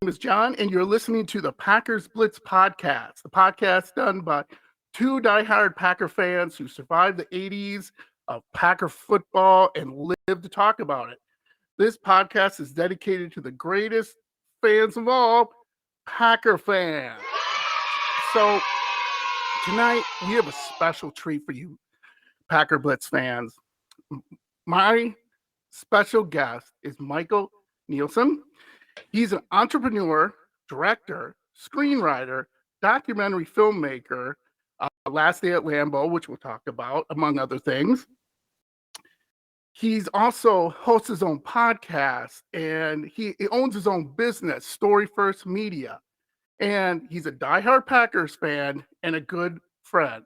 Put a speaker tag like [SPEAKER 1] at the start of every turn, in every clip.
[SPEAKER 1] is John, and you're listening to the Packers Blitz podcast, the podcast done by two diehard Packer fans who survived the 80s of Packer football and live to talk about it. This podcast is dedicated to the greatest fans of all, Packer fans. So tonight, we have a special treat for you, Packer Blitz fans. My special guest is Michael Neelsen. He's an entrepreneur, director, screenwriter, documentary filmmaker, Last Day At Lambeau, which we'll talk about, among other things. He's also hosts his own podcast, and he owns his own business, Story First Media. And he's a diehard Packers fan and a good friend.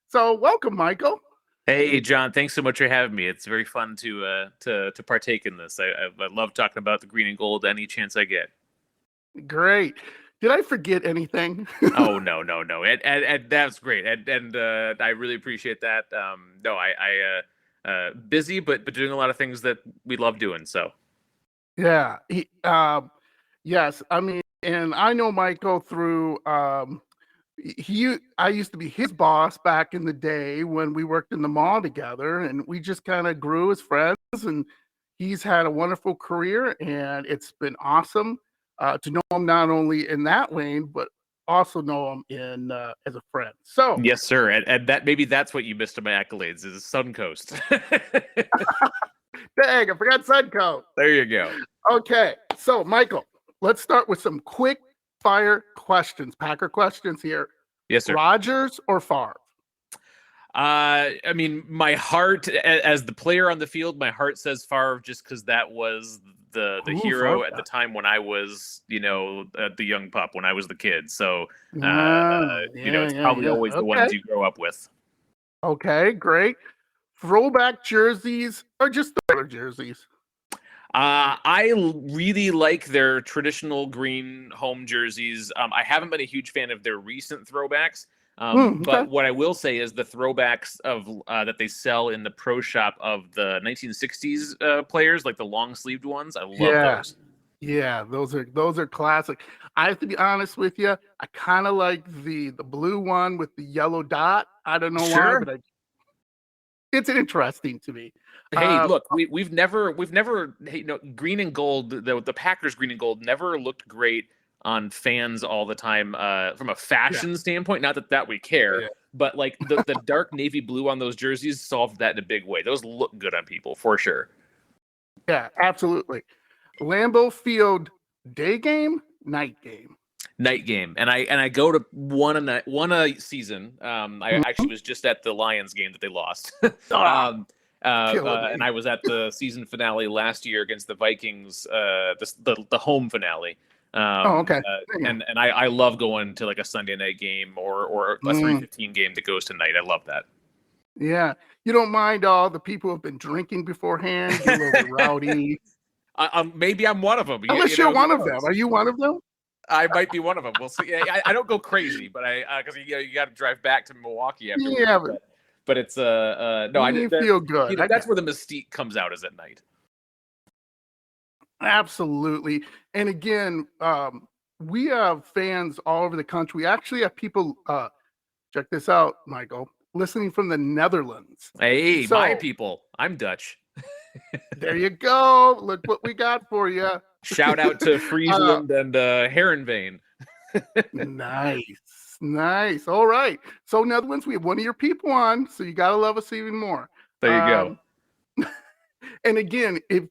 [SPEAKER 1] So welcome, Michael.
[SPEAKER 2] Hey, John, thanks so much for having me. It's very fun to partake in this. I love talking about the green and gold any chance I get.
[SPEAKER 1] Great. Did I forget anything?
[SPEAKER 2] Oh, no. And that's great. And I really appreciate that. Busy, but doing a lot of things that we love doing. So,
[SPEAKER 1] yeah. Yes. I mean, and I know Michael through, I used to be his boss back in the day when we worked in the mall together, and we just kind of grew as friends, and he's had a wonderful career, and it's been awesome to know him not only in that lane, but also know him in as a friend. So
[SPEAKER 2] yes, sir. And that's what you missed in my accolades is Suncoast.
[SPEAKER 1] Dang, I forgot Suncoast.
[SPEAKER 2] There you go.
[SPEAKER 1] Okay. So Michael, let's start with some quick fire questions, Packer questions here.
[SPEAKER 2] Yes, sir.
[SPEAKER 1] Rodgers or Favre?
[SPEAKER 2] I mean, my heart, as the player on the field, my heart says Favre just because that was the hero at the time when I was, the young pup, when I was the kid. So, it's probably always the ones you grow up with.
[SPEAKER 1] Okay, great. Throwback jerseys or just the other jerseys?
[SPEAKER 2] I really like their traditional green home jerseys. I haven't been a huge fan of their recent throwbacks. But what I will say is the throwbacks of that they sell in the pro shop of the 1960s players, like the long sleeved ones. I love those.
[SPEAKER 1] Yeah, those are classic. I have to be honest with you. I kind of like the blue one with the yellow dot. I don't know why, but it's interesting to me.
[SPEAKER 2] Hey, look, we've never green and gold. The Packers green and gold never looked great on fans all the time from a fashion standpoint. Not that we care, but like the dark navy blue on those jerseys solved that in a big way. Those look good on people for sure.
[SPEAKER 1] Yeah, absolutely. Lambeau Field, day game, night game.
[SPEAKER 2] Night game, and I go to one a season. I actually was just at the Lions game that they lost. And I was at the season finale last year against the Vikings, the home finale. And I love going to like a Sunday night game or a 3:15 game that goes to night. I love that.
[SPEAKER 1] Yeah, you don't mind all the people who have been drinking beforehand, get a little rowdy.
[SPEAKER 2] Maybe I'm one of them.
[SPEAKER 1] Unless you're one of them. Are you one of them?
[SPEAKER 2] I might be one of them. We'll see. I don't go crazy, but because you got to drive back to Milwaukee after. Yeah, but it's no. I
[SPEAKER 1] feel good.
[SPEAKER 2] That's where the mystique comes out, is at night.
[SPEAKER 1] Absolutely. And again, we have fans all over the country. We actually have people. Check this out, Michael. Listening from the Netherlands.
[SPEAKER 2] Hey, my people. I'm Dutch.
[SPEAKER 1] There you go. Look what we got for you.
[SPEAKER 2] Shout out to Friesland and Herenveen.
[SPEAKER 1] Nice. All right. So Netherlands, we have one of your people on, so you got to love us even more.
[SPEAKER 2] There you go.
[SPEAKER 1] And again, if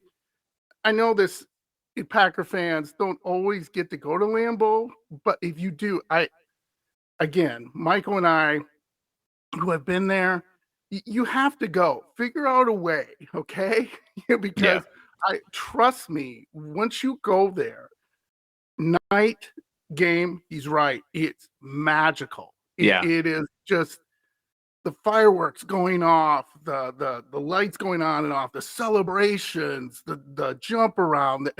[SPEAKER 1] I know this, if Packer fans don't always get to go to Lambeau, but if you do, Michael and I, who have been there, you have to go. Figure out a way, okay? Because trust me, once you go there, night game, he's right. It's magical. It is just the fireworks going off, the lights going on and off, the celebrations, the jump around.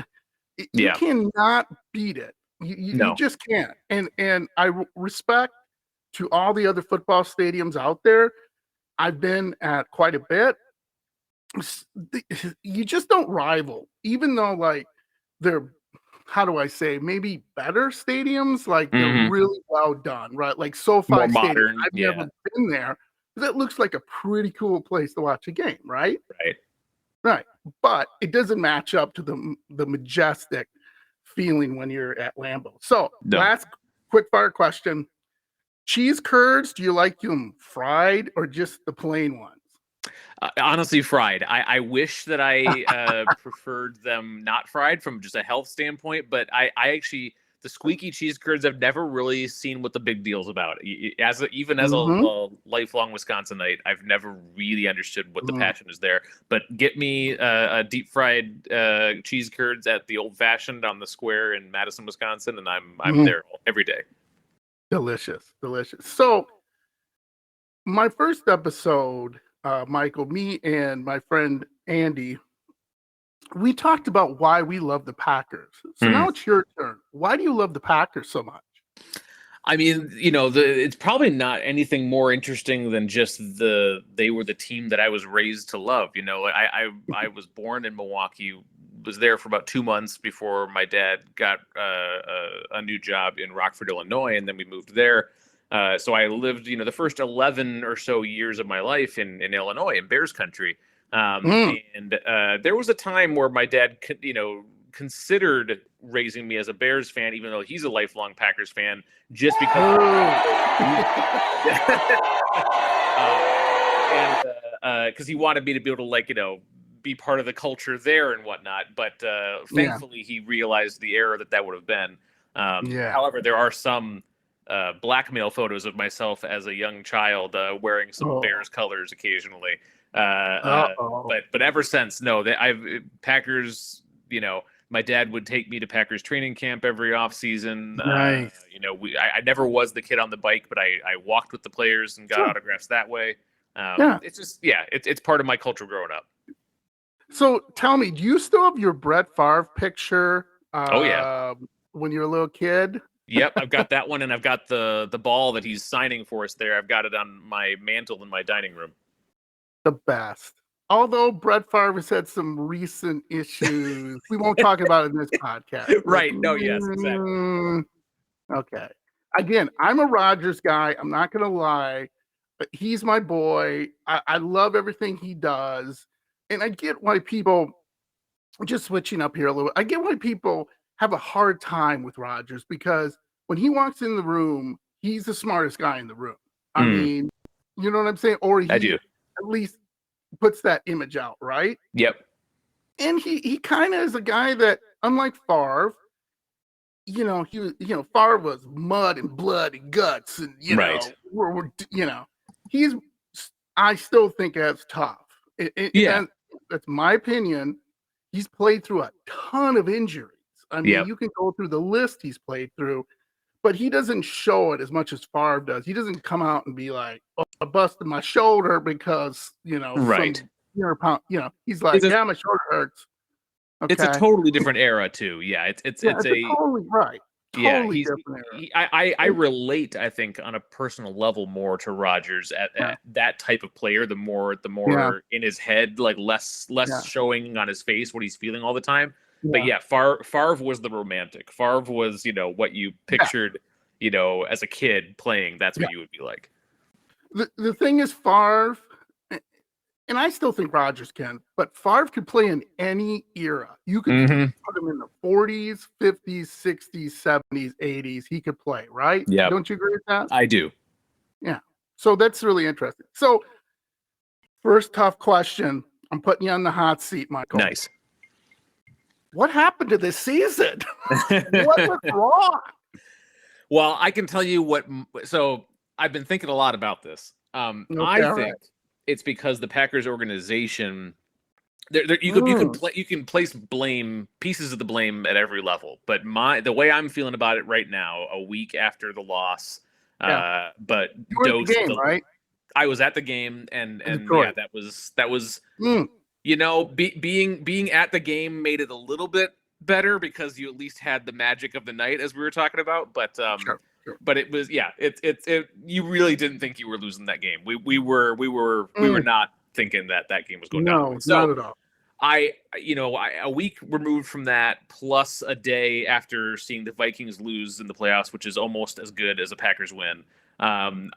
[SPEAKER 1] You cannot beat it. You just can't. And I respect to all the other football stadiums out there. I've been at quite a bit. You just don't rival, even though like they're how do I say, maybe better stadiums. Like they're
[SPEAKER 2] Mhm.
[SPEAKER 1] really well done, right? Like SoFi
[SPEAKER 2] More
[SPEAKER 1] Stadium.
[SPEAKER 2] modern,
[SPEAKER 1] I've
[SPEAKER 2] yeah.
[SPEAKER 1] never been there, but that looks like a pretty cool place to watch a game, right?
[SPEAKER 2] Right.
[SPEAKER 1] Right. But it doesn't match up to the majestic feeling when you're at Lambeau. So
[SPEAKER 2] No.
[SPEAKER 1] last quick fire question. Cheese curds, do you like them fried or just the plain ones?
[SPEAKER 2] Honestly, fried. I wish that I preferred them not fried from just a health standpoint, but I actually, the squeaky cheese curds, I've never really seen what the big deal's about. Even as a lifelong Wisconsinite, I've never really understood what the passion is there. But get me a deep fried cheese curds at the Old Fashioned on the square in Madison, Wisconsin, and I'm there every day.
[SPEAKER 1] Delicious, delicious. So my first episode, Michael, me and my friend Andy, we talked about why we love the Packers. So now it's your turn. Why do you love the Packers so much?
[SPEAKER 2] I mean, it's probably not anything more interesting than just they were the team that I was raised to love. I was born in Milwaukee, was there for about 2 months before my dad got a new job in Rockford, Illinois, and then we moved there. So I lived, the first 11 or so years of my life in Illinois, in Bears country. And there was a time where my dad, considered raising me as a Bears fan, even though he's a lifelong Packers fan, just because. Because he wanted me to be able to, be part of the culture there and whatnot. But thankfully, he realized the error that would have been. However, there are some blackmail photos of myself as a young child wearing some Bears colors occasionally. But ever since, no, Packers, my dad would take me to Packers training camp every off season.
[SPEAKER 1] Nice.
[SPEAKER 2] I never was the kid on the bike, but I walked with the players and got autographs that way. It's just, it's part of my culture growing up.
[SPEAKER 1] So tell me, do you still have your Brett Favre picture? When you're a little kid?
[SPEAKER 2] Yep, I've got that one, and I've got the ball that he's signing for us there. I've got it on my mantle in my dining room.
[SPEAKER 1] The best. Although Brett Favre has had some recent issues, we won't talk about it in this podcast.
[SPEAKER 2] Right? No, yes, exactly.
[SPEAKER 1] Okay. Again, I'm a Rodgers guy. I'm not going to lie, but he's my boy. I love everything he does, and I get why people, just switching up here a little, I get why people have a hard time with Rodgers, because when he walks in the room, he's the smartest guy in the room. I mean, you know what I'm saying? Or
[SPEAKER 2] I do.
[SPEAKER 1] At least puts that image out, right?
[SPEAKER 2] Yep.
[SPEAKER 1] And he kind of is a guy that, unlike Favre, Favre was mud and blood and guts, and I still think that's tough. That's my opinion. He's played through a ton of injuries. I mean, you can go through the list he's played through, but he doesn't show it as much as Favre does. He doesn't come out and be like, "Oh, I busted my shoulder because,
[SPEAKER 2] right.
[SPEAKER 1] He's like, my shoulder hurts." Okay.
[SPEAKER 2] It's a totally different era too. Yeah, it's
[SPEAKER 1] totally right. Totally
[SPEAKER 2] different era. I relate, I think, on a personal level more to Rodgers at that type of player. The more in his head, like less showing on his face what he's feeling all the time. But Favre was the romantic. Favre was, what you pictured, as a kid playing. That's what you would be like.
[SPEAKER 1] The thing is, Favre, and I still think Rodgers can, but Favre could play in any era. You could put him in the 40s, 50s, 60s, 70s, 80s. He could play, right?
[SPEAKER 2] Yeah.
[SPEAKER 1] Don't you agree with that?
[SPEAKER 2] I do.
[SPEAKER 1] Yeah. So that's really interesting. So first tough question. I'm putting you on the hot seat, Michael.
[SPEAKER 2] Nice.
[SPEAKER 1] What happened to this season? What went wrong?
[SPEAKER 2] Well, I can tell you what. So I've been thinking a lot about this. I think it's because the Packers organization. You can place pieces of the blame at every level. But the way I'm feeling about it right now, a week after the loss, but
[SPEAKER 1] you were at the game, right?
[SPEAKER 2] I was at the game, and that was. Being at the game made it a little bit better because you at least had the magic of the night, as we were talking about. But
[SPEAKER 1] sure.
[SPEAKER 2] But it was you really didn't think you were losing that game. We were not thinking that game was going down.
[SPEAKER 1] No, not at all.
[SPEAKER 2] a week removed from that, plus a day after seeing the Vikings lose in the playoffs, which is almost as good as a Packers win. I'm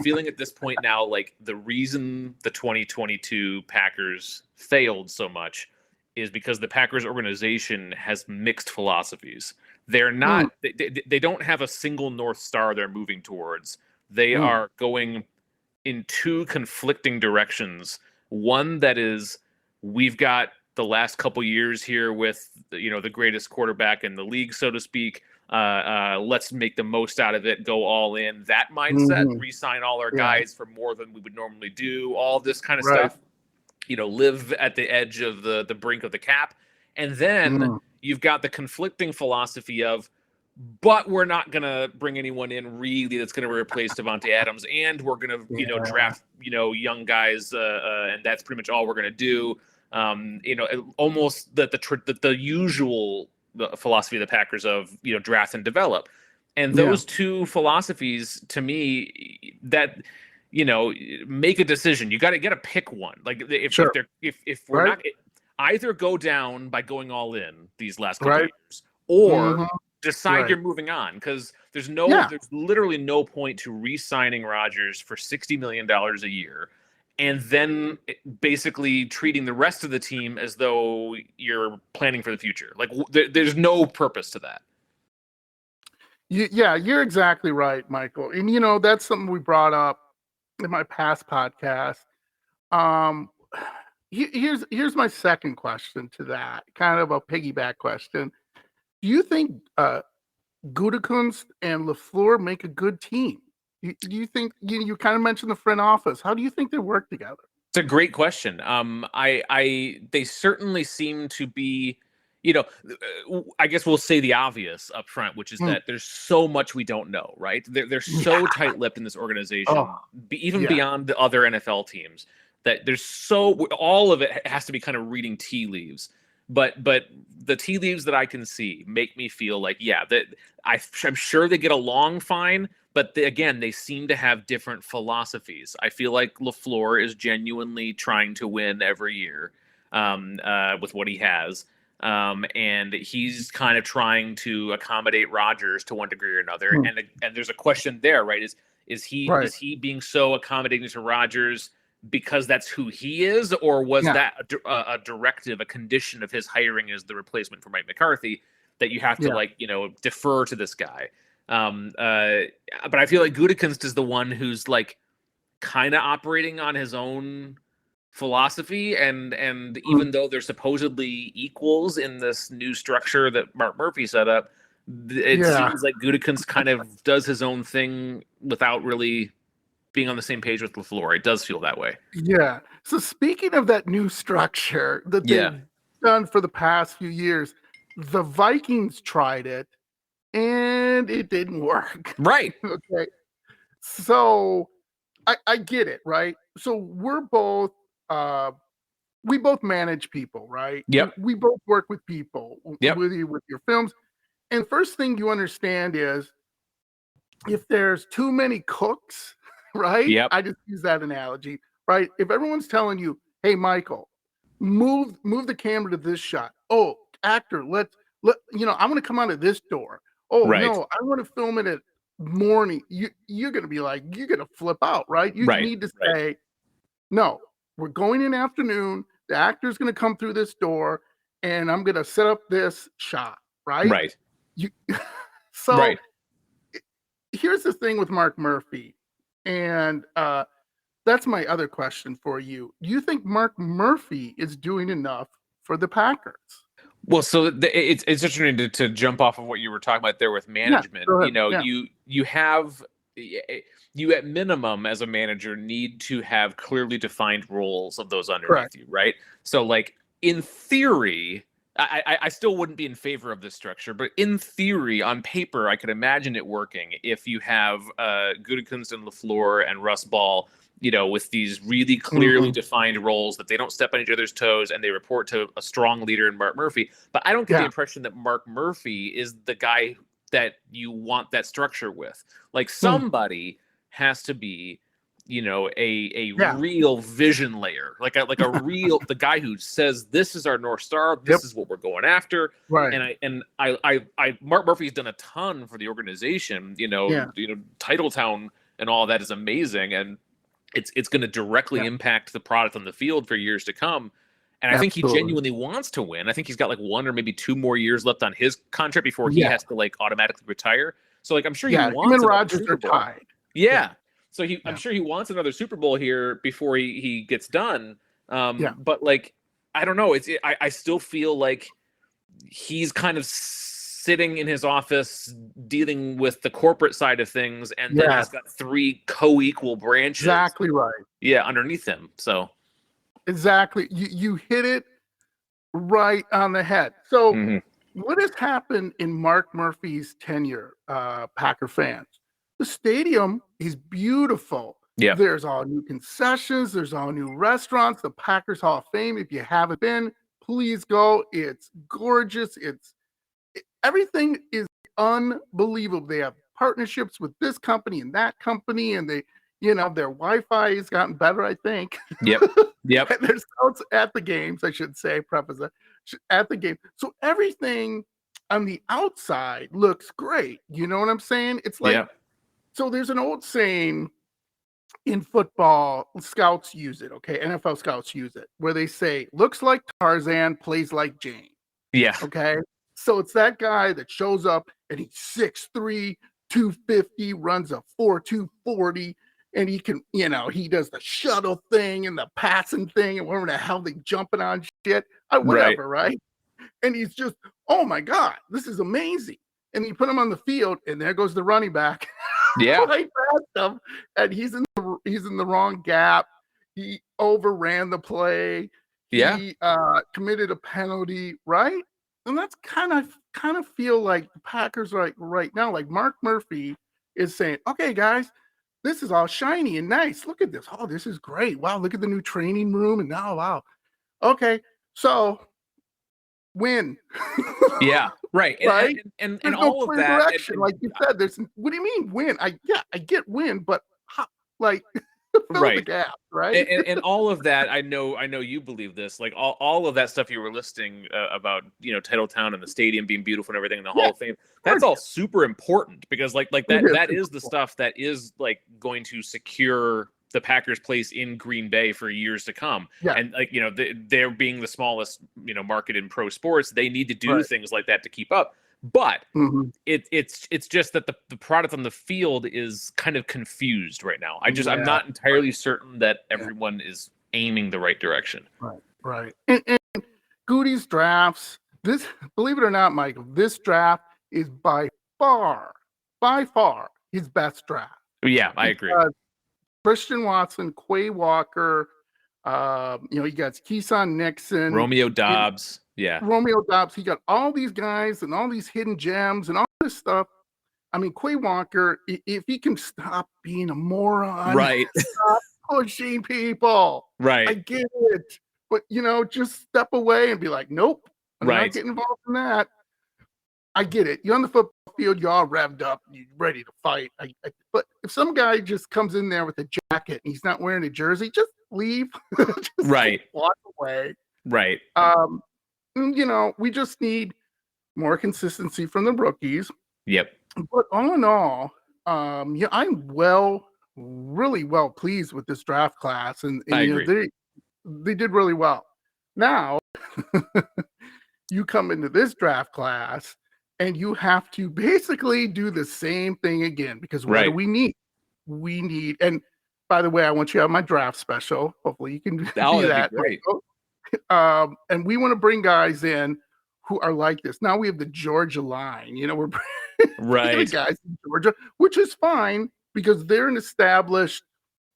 [SPEAKER 2] feeling at this point now like the reason the 2022 Packers failed so much is because the Packers organization has mixed philosophies. They're not they don't have a single North Star they're moving towards. They are going in two conflicting directions. One that is, we've got the last couple years here with the greatest quarterback in the league, so to speak. Let's make the most out of it, go all in. That mindset, re-sign all our guys for more than we would normally do, all this kind of stuff. Live at the edge of the brink of the cap. And then you've got the conflicting philosophy of, but we're not going to bring anyone in really that's going to replace Devontae Adams, and we're going to draft young guys, and that's pretty much all we're going to do. Almost the usual philosophy of the Packers of draft and develop, and those two philosophies to me that make a decision. You got to pick one. Like if we're not, either go down by going all in these last couple years, or decide you're moving on, because there's literally no point to re-signing Rodgers for $60 million a year and then basically treating the rest of the team as though you're planning for the future. Like there's no purpose to that.
[SPEAKER 1] Yeah, you're exactly right, Michael. And that's something we brought up in my past podcast. Here's my second question to that, kind of a piggyback question. Do you think Gutekunst and LaFleur make a good team? Do you think you kind of mentioned the front office? How do you think they work together?
[SPEAKER 2] It's a great question. They certainly seem to be, I guess we'll say the obvious up front, which is that there's so much we don't know, right? They're so tight-lipped in this organization, beyond the other NFL teams, that all of it has to be kind of reading tea leaves. But the tea leaves that I can see make me feel like, that I'm sure they get along fine, but they seem to have different philosophies. I feel like LaFleur is genuinely trying to win every year with what he has. And he's kind of trying to accommodate Rodgers to one degree or another. And there's a question there, right? Is he being so accommodating to Rodgers because that's who he is, or was that a directive, a condition of his hiring as the replacement for Mike McCarthy, that you have to defer to this guy? But I feel like Gutekunst is the one who's like kind of operating on his own philosophy, and even though they're supposedly equals in this new structure that Mark Murphy set up, it seems like Gutekunst kind of does his own thing without really being on the same page with LaFleur. It does feel that way.
[SPEAKER 1] Yeah. So speaking of that new structure that they've done for the past few years, the Vikings tried it and it didn't work.
[SPEAKER 2] Right.
[SPEAKER 1] Okay. So I get it, right? So we're both we both manage people, right?
[SPEAKER 2] Yep.
[SPEAKER 1] We both work with people,
[SPEAKER 2] yep.
[SPEAKER 1] with your films. And the first thing you understand is if there's too many cooks, right?
[SPEAKER 2] Yep.
[SPEAKER 1] I just use that analogy, right? If everyone's telling you, hey, Michael, move the camera to this shot. Oh, actor, let I'm going to come out of this door. Oh, no, I want to film it at morning. You're going to be like, you're going to flip out, right? You need to say, no, we're going in afternoon. The actor's going to come through this door and I'm going to set up this shot, right?
[SPEAKER 2] Right.
[SPEAKER 1] Here's the thing with Mark Murphy. And that's my other question for you. Do you think Mark Murphy is doing enough for the Packers?
[SPEAKER 2] Well, so it's interesting to jump off of what you were talking about there with management. You at minimum as a manager need to have clearly defined roles of those underneath you, right? So like in theory, I still wouldn't be in favor of this structure, but in theory, on paper, I could imagine it working if you have Gutekunst and LaFleur and Russ Ball, with these really clearly defined roles that they don't step on each other's toes and they report to a strong leader in Mark Murphy. But I don't get the impression that Mark Murphy is the guy that you want that structure with. Like somebody has to be a real vision layer, like a real the guy who says this is our North Star, this is what we're going after.
[SPEAKER 1] Right.
[SPEAKER 2] And I Mark Murphy's done a ton for the organization. Titletown and all that is amazing, and it's going to directly impact the product on the field for years to come. And I think he genuinely wants to win. I think he's got like 1 or maybe 2 more years left on his contract before he has to like automatically retire. So like I'm sure he wants.
[SPEAKER 1] Him and Rodgers are tied.
[SPEAKER 2] Yeah. So I'm sure he wants another Super Bowl here before he gets done. But like I don't know. I still feel like he's kind of sitting in his office dealing with the corporate side of things, and then he's got 3 co-equal branches.
[SPEAKER 1] Exactly right.
[SPEAKER 2] Yeah, underneath him. So
[SPEAKER 1] exactly, you hit it right on the head. So what has happened in Mark Murphy's tenure, Packer fans? The stadium is beautiful.
[SPEAKER 2] Yeah.
[SPEAKER 1] There's all new concessions. There's all new restaurants. The Packers Hall of Fame. If you haven't been, please go. It's gorgeous. Everything is unbelievable. They have partnerships with this company and that company, and they, their Wi-Fi has gotten better, I think.
[SPEAKER 2] Yep.
[SPEAKER 1] There's scouts at the games, I should say, preface that, at the game. So everything on the outside looks great. You know what I'm saying? It's like, so there's an old saying in football, scouts use it, okay? NFL scouts use it, where they say, looks like Tarzan, plays like Jane.
[SPEAKER 2] Yeah.
[SPEAKER 1] Okay? So it's that guy that shows up and he's 6'3", 250, runs a 4.2 40, and he can, he does the shuttle thing and the passing thing and whatever the hell they jumping on shit. Whatever, right? And he's just, oh my God, this is amazing. And you put him on the field, and there goes the running back.
[SPEAKER 2] Yeah.
[SPEAKER 1] Right past him, and he's in the wrong gap. He overran the play. He committed a penalty, right? And that's kind of feel like the Packers right now, like Mark Murphy is saying, okay, guys, this is all shiny and nice. Look at this. Oh, this is great. Wow, look at the new training room. And now, wow. Okay, so win.
[SPEAKER 2] Yeah, right.
[SPEAKER 1] Right?
[SPEAKER 2] And
[SPEAKER 1] there's
[SPEAKER 2] all
[SPEAKER 1] no
[SPEAKER 2] of that.
[SPEAKER 1] direction, like you said, what do you mean win? I get win, but how, like fill the gap, right?
[SPEAKER 2] And all of that, I know you believe this. Like all of that stuff you were listing about, Titletown and the stadium being beautiful and everything in the Hall of Fame. That's all super important because like that is the stuff that is like going to secure the Packers' place in Green Bay for years to come. Yeah. And like, they're being the smallest, market in pro sports. They need to do things like that to keep up. But it's just that the product on the field is kind of confused right now. I'm not entirely certain that everyone is aiming the right direction.
[SPEAKER 1] Right. And Goody's drafts, believe it or not, Michael, this draft is by far his best draft.
[SPEAKER 2] Yeah, I agree.
[SPEAKER 1] Christian Watson, Quay Walker, you got Keeson Nixon,
[SPEAKER 2] Romeo Doubs.
[SPEAKER 1] Romeo Doubs. He got all these guys and all these hidden gems and all this stuff. I mean, Quay Walker, if he can stop being a moron,
[SPEAKER 2] right?
[SPEAKER 1] Stop pushing people,
[SPEAKER 2] right?
[SPEAKER 1] I get it, but just step away and be like, nope, I'm not getting involved in that. I get it. You're on the football field, you're all revved up, you're ready to fight. But if some guy just comes in there with a jacket and he's not wearing a jersey, just leave. Just walk away.
[SPEAKER 2] Right.
[SPEAKER 1] We just need more consistency from the rookies.
[SPEAKER 2] Yep.
[SPEAKER 1] But all in all, I'm really well pleased with this draft class, and
[SPEAKER 2] I agree.
[SPEAKER 1] They did really well. Now, you come into this draft class, and you have to basically do the same thing again, because what do we need? We need, and by the way, I want you to have my draft special. Hopefully you can do that.
[SPEAKER 2] Great.
[SPEAKER 1] And we want to bring guys in who are like this. Now we have the Georgia line. We're bringing guys in Georgia, which is fine because they're an established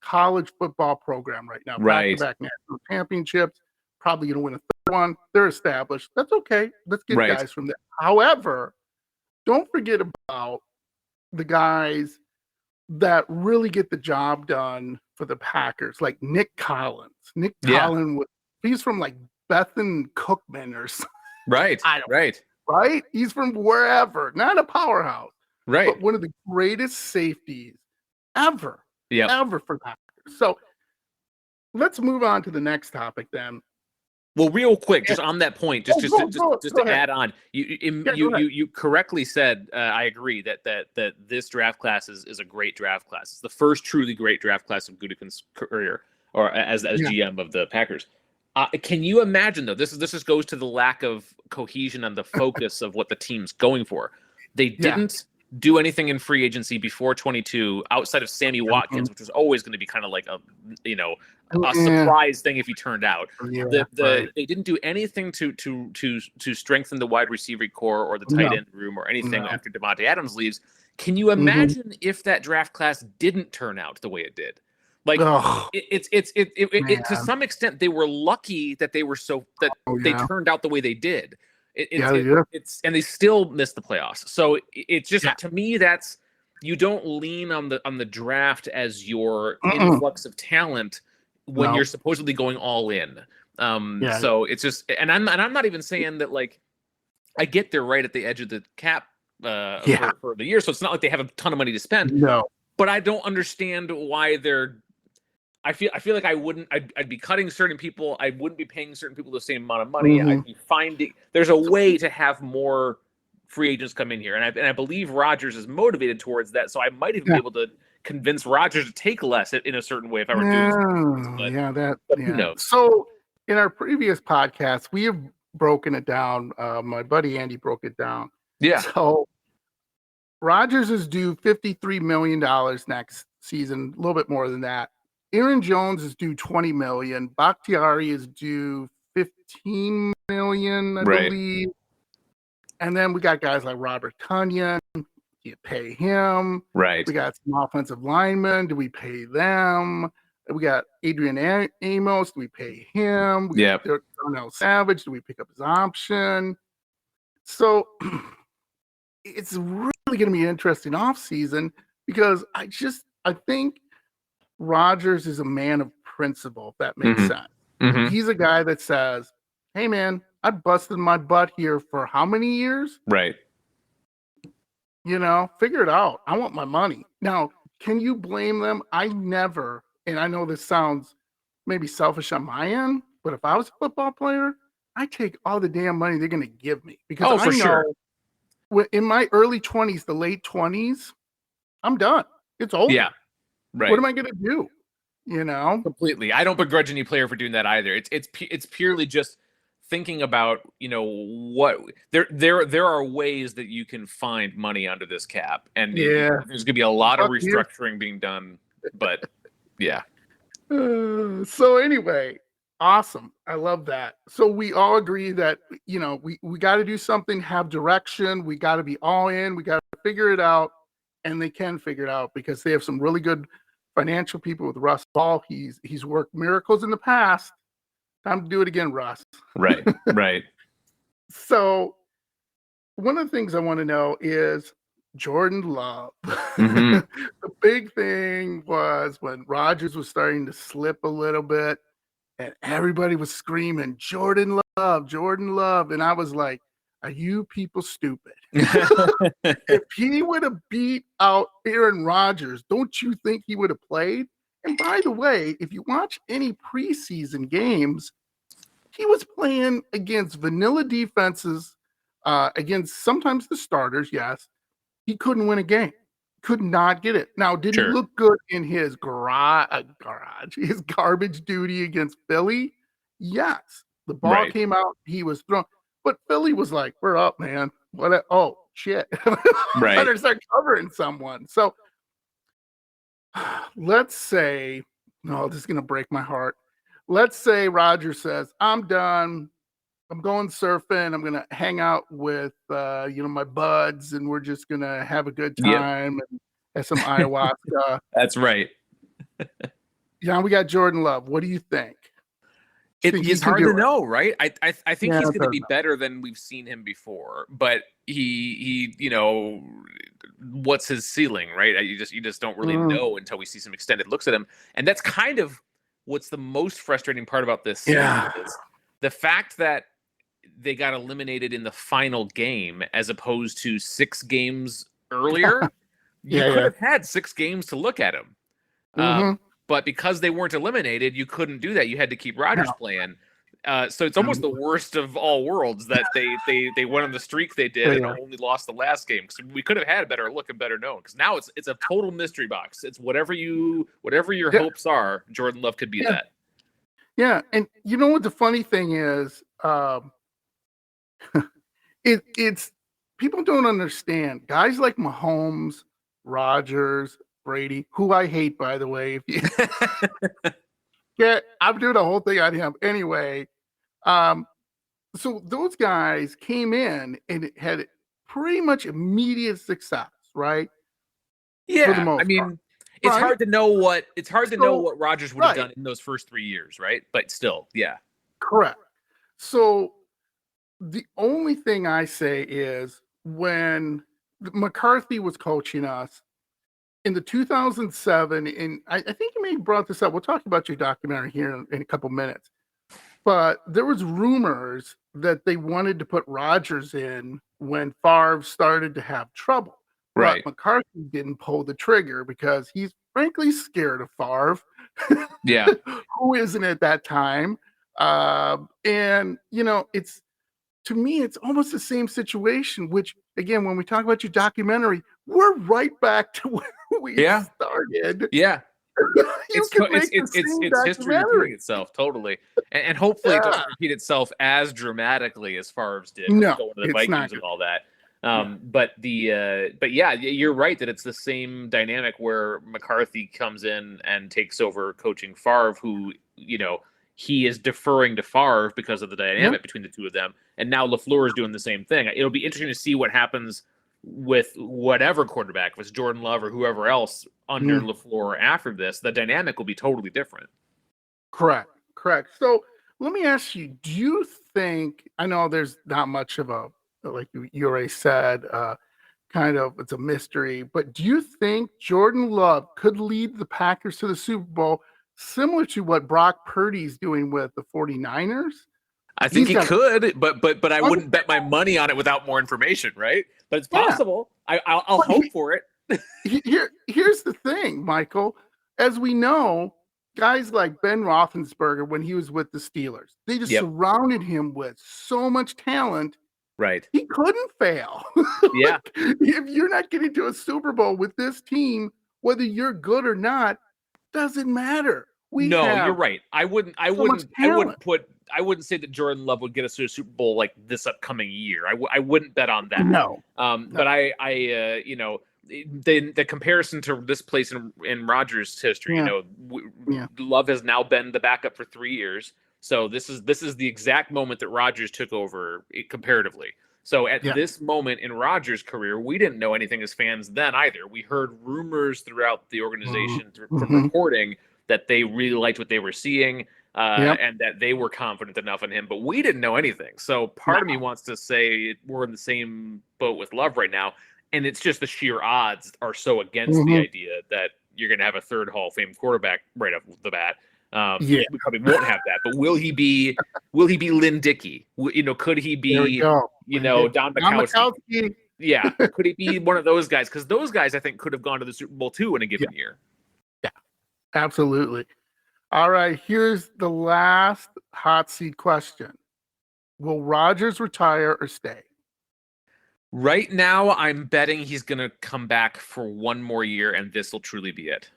[SPEAKER 1] college football program right now. Back-to-back national championships, probably going to win a third one. They're established. That's okay. Let's get guys from there. However, don't forget about the guys that really get the job done for the Packers, like Nick Collins. Nick Collins, he's from like Bethan Cookman or something.
[SPEAKER 2] Right.
[SPEAKER 1] Right? He's from wherever, not a powerhouse.
[SPEAKER 2] Right.
[SPEAKER 1] But one of the greatest safeties ever for Packers. So let's move on to the next topic then.
[SPEAKER 2] Well, real quick, just on that point, just
[SPEAKER 1] go
[SPEAKER 2] to add on, you correctly said, I agree that this draft class is a great draft class. It's the first truly great draft class of Gutekunst's career, or as GM of the Packers. Can you imagine though? This just goes to the lack of cohesion and the focus of what the team's going for. They didn't do anything in free agency before 22 outside of Sammy Watkins, which was always going to be kind of like a surprise thing if he turned out. They didn't do anything to strengthen the wide receiver core or the tight end room or anything after Devontae Adams leaves. Can you imagine if that draft class didn't turn out the way it did? Like to some extent, they were lucky that they were they turned out the way they did. And they still missed the playoffs. So it's just to me, that's, you don't lean on the draft as your influx of talent when you're supposedly going all in. So it's just, and I'm not even saying that, like, I get they're right at the edge of the cap for the year, so it's not like they have a ton of money to spend. No, but I don't understand why they're. I feel like I'd be cutting certain people. I wouldn't be paying certain people the same amount of money. I'd be finding there's a way to have more free agents come in here, and I believe Rodgers is motivated towards that. So I might even be able to convince Rodgers to take less in a certain way if I were doing this. But who knows?
[SPEAKER 1] So in our previous podcast, we have broken it down. My buddy Andy broke it down.
[SPEAKER 2] Yeah.
[SPEAKER 1] So Rodgers is due $53 million next season, a little bit more than that. Aaron Jones is due $20 million. Bakhtiari is due $15 million, I believe. And then we got guys like Robert Tonyan. You pay him.
[SPEAKER 2] Right.
[SPEAKER 1] We got some offensive linemen. Do we pay them? We got Adrian Amos. Do we pay him?
[SPEAKER 2] Yeah.
[SPEAKER 1] Darnell Savage. Do we pick up his option? So it's really going to be an interesting offseason because I think Rodgers is a man of principle, if that makes sense. He's a guy that says, hey, man, I busted my butt here for how many years?
[SPEAKER 2] Right.
[SPEAKER 1] Figure it out. I want my money. Now, can you blame them? I never, and I know this sounds maybe selfish on my end, but if I was a football player, I take all the damn money they're going to give me. Because I know in my early 20s, the late 20s, I'm done. It's over.
[SPEAKER 2] Yeah. Right.
[SPEAKER 1] What am I going to do?
[SPEAKER 2] Completely. I don't begrudge any player for doing that either. It's purely just thinking about, what there are ways that you can find money under this cap, and there's going to be a lot of restructuring being done. But
[SPEAKER 1] so anyway, awesome. I love that. So we all agree that we got to do something, have direction. We got to be all in. We got to figure it out, and they can figure it out because they have some really good financial people with Russ Ball. He's worked miracles in the past. Time to do it again, Russ.
[SPEAKER 2] Right.
[SPEAKER 1] So one of the things I want to know is Jordan Love. The big thing was when Rodgers was starting to slip a little bit and everybody was screaming, Jordan Love. And I was like, are you people stupid? If he would have beat out Aaron Rodgers, don't you think he would have played? And by the way, if you watch any preseason games, he was playing against vanilla defenses, against sometimes the starters, yes. He couldn't win a game. Could not get it. Now, did he look good in his his garbage duty against Philly? Yes. The ball came out, he was thrown. But Philly was like, we're up, man. Oh, shit. Better start covering someone. So let's say, this is going to break my heart. Let's say Rodgers says, I'm done. I'm going surfing. I'm going to hang out with, my buds, and we're just going to have a good time and have some ayahuasca.
[SPEAKER 2] That's right.
[SPEAKER 1] We got Jordan Love. What do you think?
[SPEAKER 2] It's hard to know, right? I think he's going to be better than we've seen him before, but he what's his ceiling, right? You just don't really know until we see some extended looks at him, and that's kind of what's the most frustrating part about this season is the fact that they got eliminated in the final game as opposed to 6 games earlier. You could have had 6 games to look at him. but because they weren't eliminated, you couldn't do that. You had to keep Rodgers playing. So it's almost the worst of all worlds that they went on the streak they did and only lost the last game. Because we could have had a better look and better known. Because now it's a total mystery box. It's whatever your hopes are. Jordan Love could be that.
[SPEAKER 1] Yeah, and you know what the funny thing is? It's people don't understand. Guys like Mahomes, Rodgers, Brady, who I hate, by the way. If you I'm doing a whole thing on him anyway. So those guys came in and had pretty much immediate success, right?
[SPEAKER 2] Yeah, I mean, it's hard to know what Rodgers would have done in those first 3 years, right? But still, yeah,
[SPEAKER 1] correct. So the only thing I say is when McCarthy was coaching us in the 2007, and I think you may have brought this up. We'll talk about your documentary here in a couple minutes. But there was rumors that they wanted to put Rodgers in when Favre started to have trouble.
[SPEAKER 2] Right.
[SPEAKER 1] But McCarthy didn't pull the trigger because he's frankly scared of Favre.
[SPEAKER 2] Yeah.
[SPEAKER 1] Who isn't at that time? And, to me, it's almost the same situation, which, again, when we talk about your documentary, we're right back to where we started.
[SPEAKER 2] Yeah. It's history repeating itself, totally. And hopefully it doesn't repeat itself as dramatically as Favre's did going to the Vikings and all that. But you're right that it's the same dynamic where McCarthy comes in and takes over coaching Favre, who, he is deferring to Favre because of the dynamic between the two of them. And now LaFleur is doing the same thing. It'll be interesting to see what happens with whatever quarterback, if it's Jordan Love or whoever else under LaFleur after this. The dynamic will be totally different.
[SPEAKER 1] Correct. So let me ask you, do you think, I know there's not much of a, like you already said, kind of, it's a mystery, but do you think Jordan Love could lead the Packers to the Super Bowl similar to what Brock Purdy's doing with the 49ers?
[SPEAKER 2] I think he could, but I wouldn't bet my money on it without more information, right? But it's possible. I'll hope for it.
[SPEAKER 1] Here's the thing, Michael. As we know, guys like Ben Roethlisberger, when he was with the Steelers, they just surrounded him with so much talent.
[SPEAKER 2] Right.
[SPEAKER 1] He couldn't fail.
[SPEAKER 2] Yeah.
[SPEAKER 1] If you're not getting to a Super Bowl with this team, whether you're good or not, doesn't matter.
[SPEAKER 2] You're right. I wouldn't say that Jordan Love would get us to a Super Bowl like this upcoming year. I wouldn't bet on that.
[SPEAKER 1] No.
[SPEAKER 2] But the comparison to this place in Rodgers' history, Love has now been the backup for 3 years. So this is the exact moment that Rodgers took over comparatively. So at this moment in Rodgers' career, we didn't know anything as fans then either. We heard rumors throughout the organization from reporting that they really liked what they were seeing and that they were confident enough in him, but we didn't know anything. So part of me wants to say we're in the same boat with Love right now, and it's just the sheer odds are so against the idea that you're going to have a third Hall of Fame quarterback right off the bat. We probably won't have that, but will he be Lynn Dickey? Could he be Don Mikowski? Yeah, could he be one of those guys? Because those guys I think could have gone to the Super Bowl too in a given year.
[SPEAKER 1] Yeah, absolutely. All right, here's the last hot seat question: will Rodgers retire or stay?
[SPEAKER 2] Right now, I'm betting he's going to come back for one more year, and this will truly be it.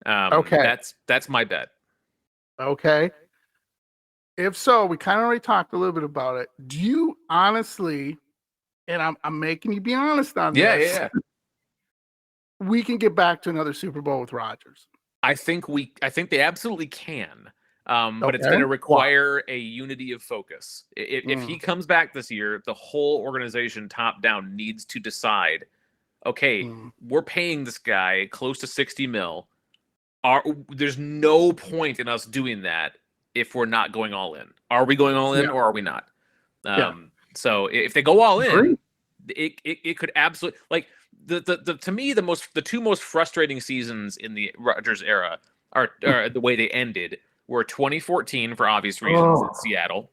[SPEAKER 2] Okay, that's my bet.
[SPEAKER 1] Okay. If so, we kind of already talked a little bit about it. Do you honestly, and I'm making you be honest on this.
[SPEAKER 2] Yeah.
[SPEAKER 1] We can get back to another Super Bowl with Rodgers.
[SPEAKER 2] I think they absolutely can. But it's going to require a unity of focus. If he comes back this year, the whole organization top down needs to decide, okay, we're paying this guy close to $60 million. There's no point in us doing that if we're not going all in. Are we going all in or are we not? So if they go all in, it could absolutely, like, to me, the two most frustrating seasons in the Rodgers era are the way they ended were 2014 for obvious reasons in Seattle,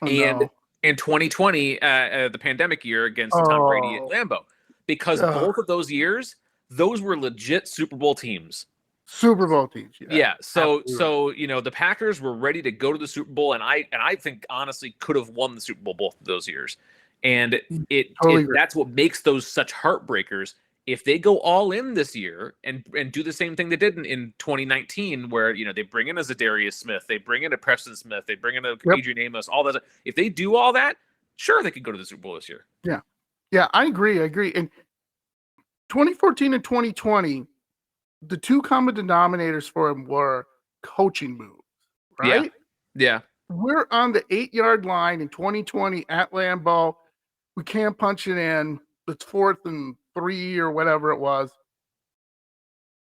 [SPEAKER 2] and 2020, the pandemic year against Tom Brady at Lambeau, because both of those years, those were legit Super Bowl teams.
[SPEAKER 1] Super Bowl teams.
[SPEAKER 2] Yeah, so
[SPEAKER 1] absolutely right.
[SPEAKER 2] the Packers were ready to go to the Super Bowl, and I think honestly could have won the Super Bowl both of those years. And
[SPEAKER 1] Totally agree.
[SPEAKER 2] that's what makes those such heartbreakers. If they go all in this year and do the same thing they did in 2019, where they bring in a Zadarius Smith, they bring in a Preston Smith, they bring in a Adrian Amos, all that. If they do all that, sure, they could go to the Super Bowl this year.
[SPEAKER 1] Yeah, I agree. And 2014 and 2020, the two common denominators for him were coaching moves, right?
[SPEAKER 2] Yeah.
[SPEAKER 1] We're on the 8-yard line in 2020 at Lambeau. We can't punch it in. It's 4th and 3 or whatever it was.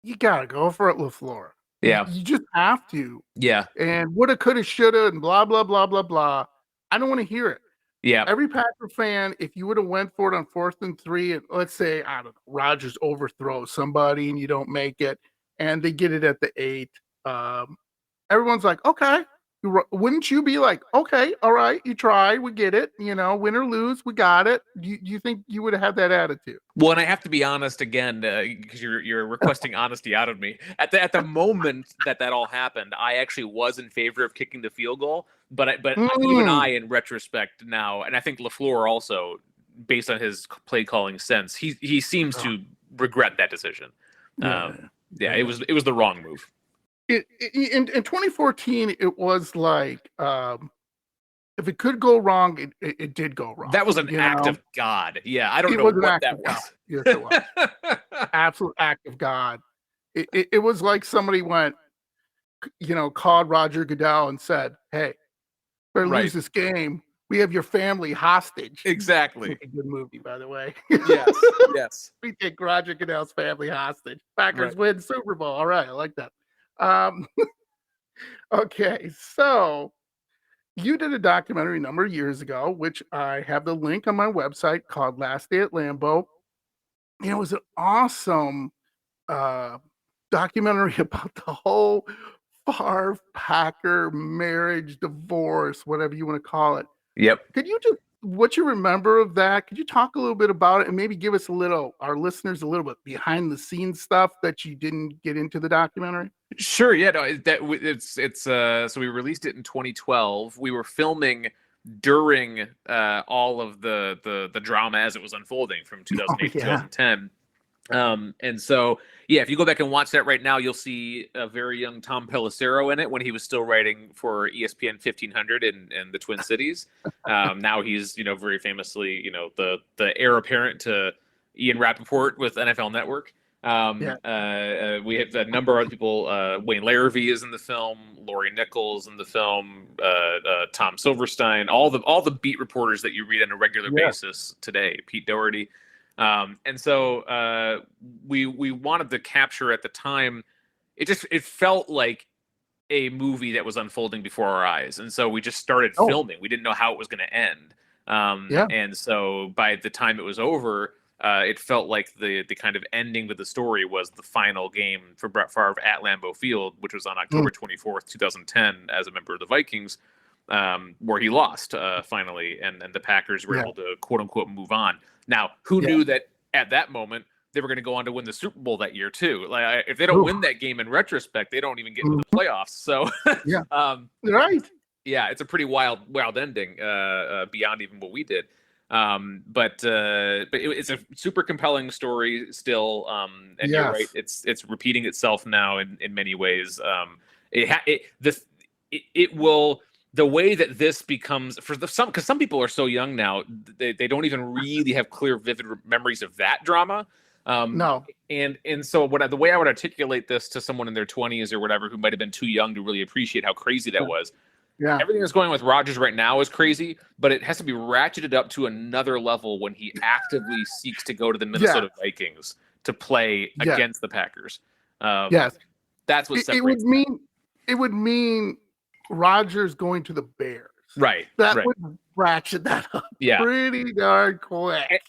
[SPEAKER 1] You got to go for it, LaFleur.
[SPEAKER 2] Yeah.
[SPEAKER 1] You just have to.
[SPEAKER 2] Yeah.
[SPEAKER 1] And woulda, coulda, shoulda, and blah, blah, blah, blah, blah. I don't want to hear it.
[SPEAKER 2] Yeah.
[SPEAKER 1] Every Packer fan, if you would have went for it on 4th and 3, and let's say, I don't know, Rodgers overthrows somebody and you don't make it, and they get it at the 8, everyone's like, okay. Wouldn't you be like, okay, all right, you try, we get it, win or lose, we got it. You think you would have had that attitude?
[SPEAKER 2] Well, and I have to be honest again, because you're requesting honesty out of me. At the moment that all happened, I actually was in favor of kicking the field goal, but even I, in retrospect now, and I think LaFleur also, based on his play calling sense, he seems to regret that decision. It was the wrong move.
[SPEAKER 1] In 2014, it was like, if it could go wrong, it did go wrong.
[SPEAKER 2] That was an act of God. Yeah, I don't know what that was.
[SPEAKER 1] Yes, it was. Absolute act of God. It was like somebody went, called Roger Goodell and said, hey, better lose this game. We have your family hostage.
[SPEAKER 2] Exactly.
[SPEAKER 1] A good movie, by the way.
[SPEAKER 2] Yes.
[SPEAKER 1] We take Roger Goodell's family hostage. Packers win Super Bowl. All right, I like that. Okay, so you did a documentary a number of years ago, which I have the link on my website, called Last Day at Lambeau. It was an awesome documentary about the whole Favre Packer marriage, divorce, whatever you want to call it.
[SPEAKER 2] Yep.
[SPEAKER 1] Could you just, what you remember of that? Could you talk a little bit about it and maybe give us our listeners a little bit behind the scenes stuff that you didn't get into the documentary?
[SPEAKER 2] Sure. Yeah. No. It's so we released it in 2012. We were filming during all of the drama as it was unfolding from 2008 to 2010. And so, if you go back and watch that right now, you'll see a very young Tom Pelissero in it when he was still writing for ESPN 1500 in the Twin Cities. Now he's, very famously, the heir apparent to Ian Rappaport with NFL Network. We have a number of other people. Wayne Larrivee is in the film. Lori Nichols in the film. Tom Silverstein. All the beat reporters that you read on a regular basis today. Pete Doherty. And so we wanted to capture at the time. It felt like a movie that was unfolding before our eyes, and so we just started filming. We didn't know how it was going to end. And so by the time it was over, it felt like the kind of ending to the story was the final game for Brett Favre at Lambeau Field, which was on October 24th, 2010, as a member of the Vikings, where he lost finally, and the Packers were able to quote unquote move on. Now, who knew that at that moment they were going to go on to win the Super Bowl that year too? Like, if they don't win that game in retrospect, they don't even get into the playoffs. So, it's a pretty wild ending beyond even what we did. But it's a super compelling story still. And you're right, it's repeating itself now in many ways. It will. The way that this becomes because some people are so young now, they don't even really have clear, vivid memories of that drama. No. And so the way I would articulate this to someone in their 20s or whatever who might have been too young to really appreciate how crazy that was. Yeah. Everything that's going on with Rodgers right now is crazy, but it has to be ratcheted up to another level when he actively seeks to go to the Minnesota Vikings to play against the Packers. That's what separates
[SPEAKER 1] it would mean Rodgers going to the Bears.
[SPEAKER 2] Right.
[SPEAKER 1] That would ratchet that up pretty darn quick.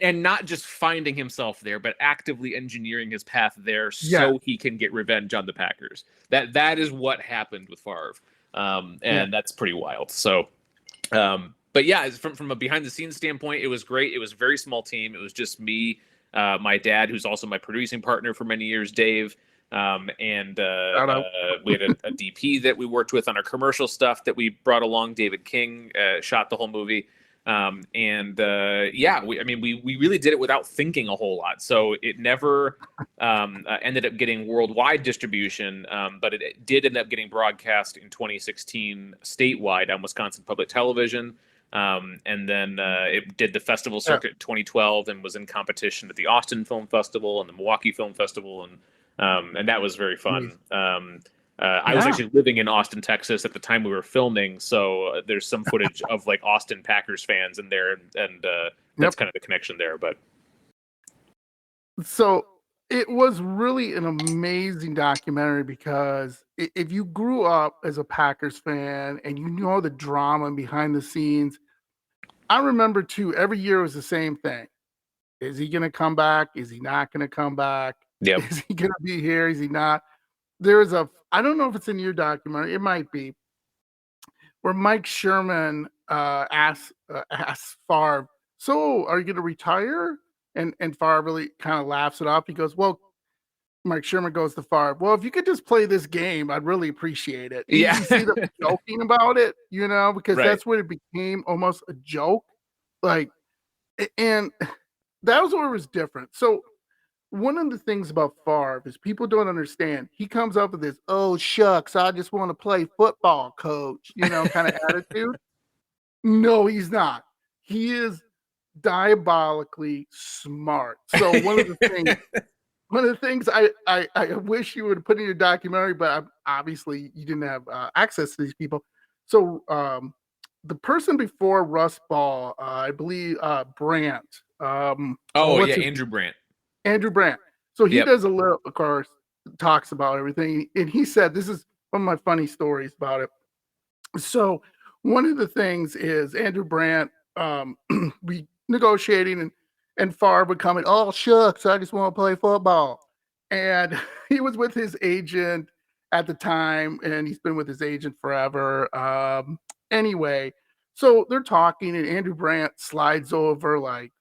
[SPEAKER 2] and not just finding himself there, but actively engineering his path there so he can get revenge on the Packers. That is what happened with Favre. And that's pretty wild. So, but from a behind the scenes standpoint, it was great. It was a very small team. It was just me, my dad, who's also my producing partner for many years, Dave, And
[SPEAKER 1] Shout
[SPEAKER 2] we had a DP that we worked with on our commercial stuff that we brought along. David King shot the whole movie. We really did it without thinking a whole lot. So it never ended up getting worldwide distribution, but it did end up getting broadcast in 2016 statewide on Wisconsin Public Television. And then it did the festival circuit in 2012 and was in competition at the Austin Film Festival and the Milwaukee Film Festival. And that was very fun. I was actually living in Austin, Texas at the time we were filming. So there's some footage of like Austin Packers fans in there. And that's kind of the connection there. But
[SPEAKER 1] so it was really an amazing documentary because if you grew up as a Packers fan and you know the drama behind the scenes, I remember too, every year was the same thing. Is he going to come back? Is he not going to come back?
[SPEAKER 2] Yep.
[SPEAKER 1] Is he going to be here? Is he not? I don't know if it's in your documentary. It might be, where Mike Sherman asks Favre, so are you going to retire? And Favre really kind of laughs it off. He goes, well, Mike Sherman goes to Favre, well, if you could just play this game, I'd really appreciate it.
[SPEAKER 2] Yeah.
[SPEAKER 1] You see them joking about it, because that's when it became almost a joke. And that was where it was different. So one of the things about Favre is people don't understand. He comes up with this, oh, shucks, I just want to play football, coach, kind of attitude. No, he's not. He is diabolically smart. So one of the things I wish you would put in your documentary, but obviously you didn't have access to these people. So the person before Russ Ball, I believe Brandt.
[SPEAKER 2] Andrew Brandt.
[SPEAKER 1] Andrew Brandt. So he does a little, of course, talks about everything. And he said, this is one of my funny stories about it. So one of the things is Andrew Brandt, we negotiating and Favre would come in, oh, shucks, I just want to play football. And he was with his agent at the time, and he's been with his agent forever. Anyway, so they're talking, and Andrew Brandt slides over, like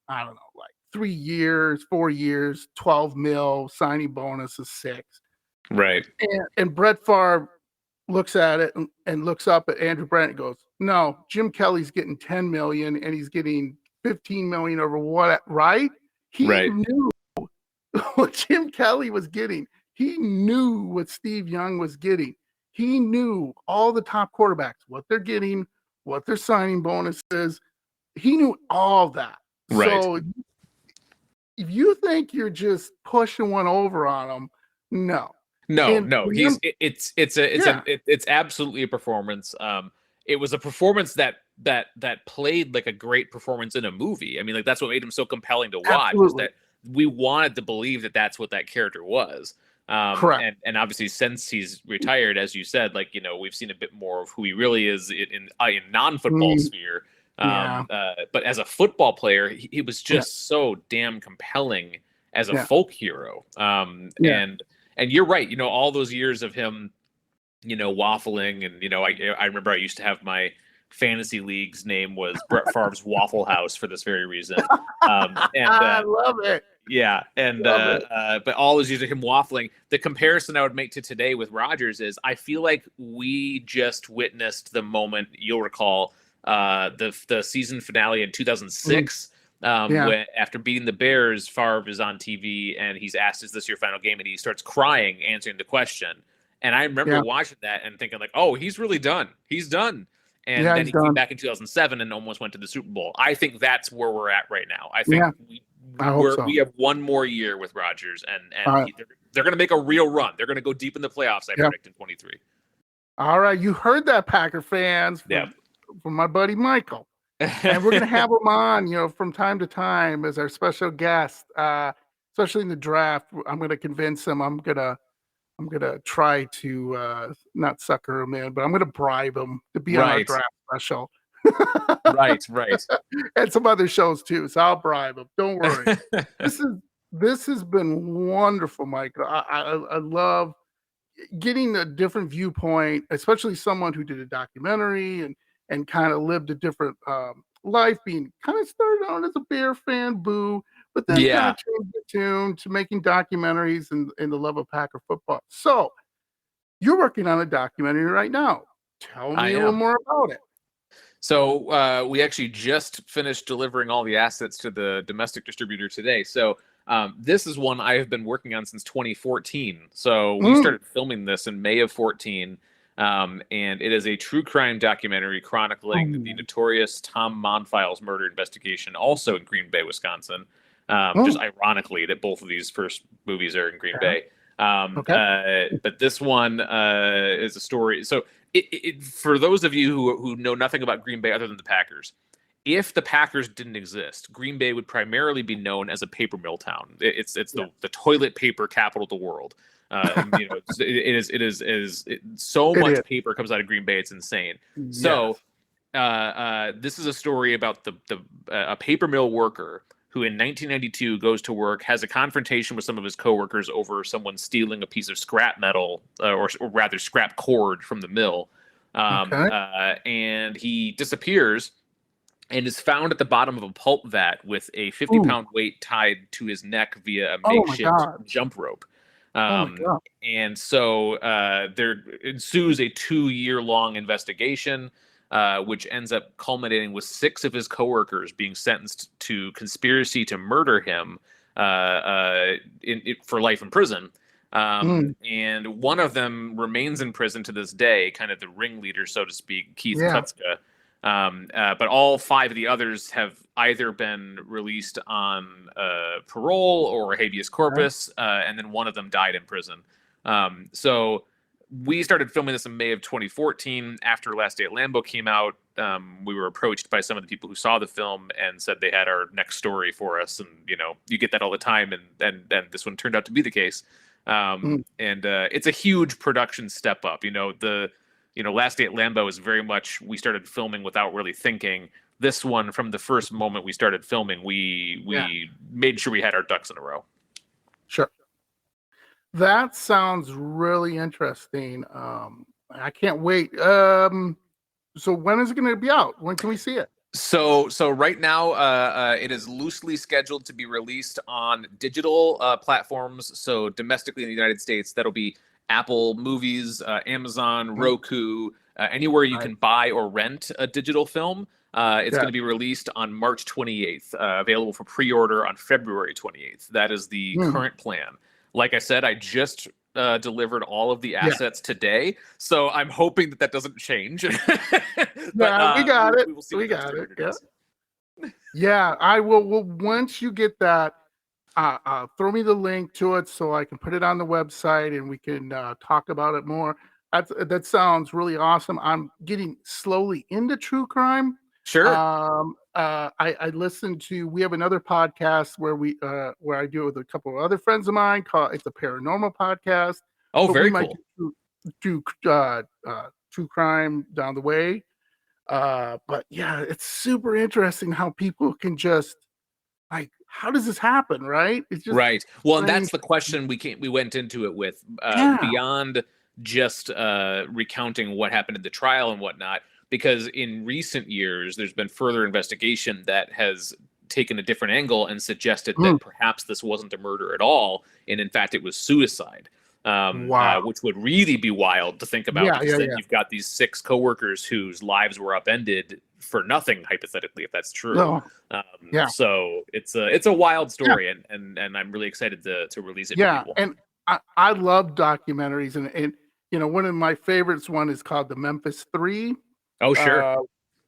[SPEAKER 1] 3 years, 4 years, 12 mil, signing bonus is 6.
[SPEAKER 2] Right.
[SPEAKER 1] And Brett Favre looks at it and looks up at Andrew Brandt and goes, no, Jim Kelly's getting 10 million and he's getting 15 million over what, right? He knew what Jim Kelly was getting. He knew what Steve Young was getting. He knew all the top quarterbacks, what they're getting, what their signing bonuses. He knew all that.
[SPEAKER 2] Right.
[SPEAKER 1] So if you think you're just pushing one over on him, no.
[SPEAKER 2] It's absolutely a performance. It was a performance that played like a great performance in a movie. I mean, like that's what made him so compelling to watch. Is that we wanted to believe that that's what that character was.
[SPEAKER 1] Correct.
[SPEAKER 2] And obviously, since he's retired, as you said, we've seen a bit more of who he really is in non-football sphere. But as a football player, he was just so damn compelling as a folk hero. And you're right. All those years of him, waffling, and I remember I used to have my fantasy league's name was Brett Favre's Waffle House for this very reason.
[SPEAKER 1] I love it.
[SPEAKER 2] Yeah, but all those years of him waffling, the comparison I would make to today with Rodgers is I feel like we just witnessed the moment, you'll recall, the season finale in 2006. When, after beating the Bears, Favre is on TV and he's asked, is this your final game? And he starts crying, answering the question. And I remember watching that and thinking like, oh, he's really done. He's done. And then he came back in 2007 and almost went to the Super Bowl. I think that's where we're at right now. I think we have one more year with Rodgers, and they're going to make a real run. They're going to go deep in the playoffs, I predict, in 23.
[SPEAKER 1] All right. You heard that, Packer fans, from my buddy Michael. And we're going to have him on, from time to time as our special guest, especially in the draft. I'm going to convince him. I'm going to try to not sucker him in, but I'm going to bribe him to be on our draft special.
[SPEAKER 2] Right.
[SPEAKER 1] And some other shows too. So I'll bribe him. Don't worry. This has been wonderful, Michael. I love getting a different viewpoint, especially someone who did a documentary and kind of lived a different life, being kind of started out as a Bear fan, boo, but then kind of changed the tune to making documentaries and the love of Packer football. So you're working on a documentary right now. Tell me a little more about it.
[SPEAKER 2] So we actually just finished delivering all the assets to the domestic distributor today. So this is one I have been working on since 2014. So we started filming this in May of 14. And it is a true crime documentary chronicling the notorious Tom Monfiles murder investigation, also in Green Bay, Wisconsin. Just ironically that both of these first movies are in Green Bay. But this one is a story. So for those of you who know nothing about Green Bay other than the Packers, if the Packers didn't exist, Green Bay would primarily be known as a paper mill town. It's the toilet paper capital of the world. It is so much paper comes out of Green Bay, it's insane. Yes. So this is a story about a paper mill worker who in 1992 goes to work, has a confrontation with some of his coworkers over someone stealing a piece of scrap metal, or rather scrap cord from the mill. And he disappears and is found at the bottom of a pulp vat with a 50-pound weight tied to his neck via a makeshift jump rope. And so there ensues a 2-year-long investigation, which ends up culminating with 6 of his coworkers being sentenced to conspiracy to murder him for life in prison. And one of them remains in prison to this day, kind of the ringleader, so to speak, Keith Kutzka. But all 5 of the others have either been released on parole or habeas corpus, and then one of them died in prison. So we started filming this in May of 2014. After Last Day at Lambeau came out, we were approached by some of the people who saw the film and said they had our next story for us. And, you get that all the time. And this one turned out to be the case. And it's a huge production step up. Last Day at Lambeau is very much, we started filming without really thinking. This one, from the first moment we started filming, we made sure we had our ducks in a row.
[SPEAKER 1] Sure. That sounds really interesting. I can't wait. So when is it going to be out? When can we see it?
[SPEAKER 2] So right now, it is loosely scheduled to be released on digital platforms. So domestically in the United States, that'll be Apple Movies, Amazon, Roku, anywhere you can buy or rent a digital film. It's going to be released on March 28th, available for pre-order on February 28th. That is the current plan. Like I said, I just delivered all of the assets today, so I'm hoping that doesn't change.
[SPEAKER 1] But, we got it. We got it. Yeah, I will. Well, once you get that, throw me the link to it so I can put it on the website and we can talk about it more. That sounds really awesome. I'm getting slowly into true crime.
[SPEAKER 2] Sure.
[SPEAKER 1] I listened to. We have another podcast where I do it with a couple of other friends of mine. It's a paranormal podcast.
[SPEAKER 2] Oh, very cool.
[SPEAKER 1] We might do true crime down the way. But yeah, it's super interesting how people can just how does this happen, right? It's just
[SPEAKER 2] right. Well, and that's the question we went into it with beyond just recounting what happened in the trial and whatnot. Because in recent years, there's been further investigation that has taken a different angle and suggested that perhaps this wasn't a murder at all, and in fact, it was suicide. Which would really be wild to think about. Because then you've got these 6 coworkers whose lives were upended for nothing, hypothetically, if that's true. So it's a wild story, and I'm really excited to release it to people.
[SPEAKER 1] And I love documentaries, and one of my favorites one is called The Memphis 3.
[SPEAKER 2] Oh, sure.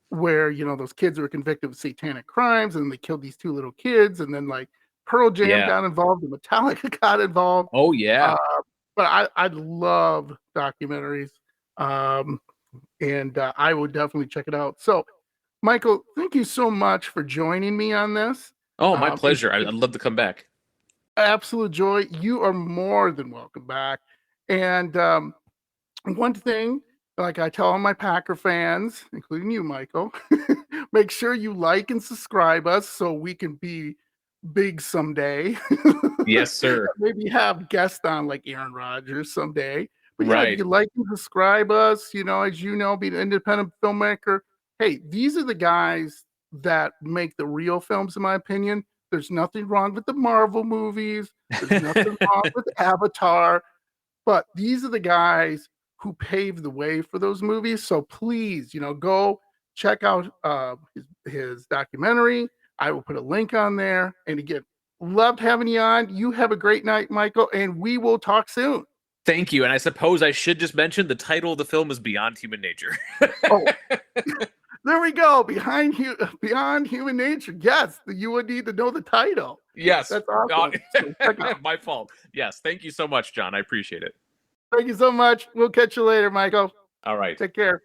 [SPEAKER 1] Where, those kids were convicted of satanic crimes and they killed these 2 little kids. And then Pearl Jam got involved and Metallica got involved.
[SPEAKER 2] Oh, yeah.
[SPEAKER 1] But I love documentaries. And I would definitely check it out. So, Michael, thank you so much for joining me on this.
[SPEAKER 2] Oh, my pleasure. I'd love to come back.
[SPEAKER 1] Absolute joy. You are more than welcome back. And one thing, like I tell all my Packer fans, including you, Michael, make sure you like and subscribe us so we can be big someday.
[SPEAKER 2] Yes, sir.
[SPEAKER 1] Maybe have guests on like Aaron Rodgers someday. But if you like and subscribe us, as you know, be an independent filmmaker. Hey, these are the guys that make the real films, in my opinion. There's nothing wrong with the Marvel movies. There's nothing wrong with Avatar. But these are the guys who paved the way for those movies. So please, go check out his documentary. I will put a link on there. And again, loved having you on. You have a great night, Michael, and we will talk soon.
[SPEAKER 2] Thank you. And I suppose I should just mention the title of the film is Beyond Human Nature.
[SPEAKER 1] Oh, there we go. Beyond Human Nature. Yes, you would need to know the title.
[SPEAKER 2] Yes.
[SPEAKER 1] That's awesome.
[SPEAKER 2] My fault. Yes. Thank you so much, John. I appreciate it.
[SPEAKER 1] Thank you so much. We'll catch you later, Michael.
[SPEAKER 2] All right.
[SPEAKER 1] Take care.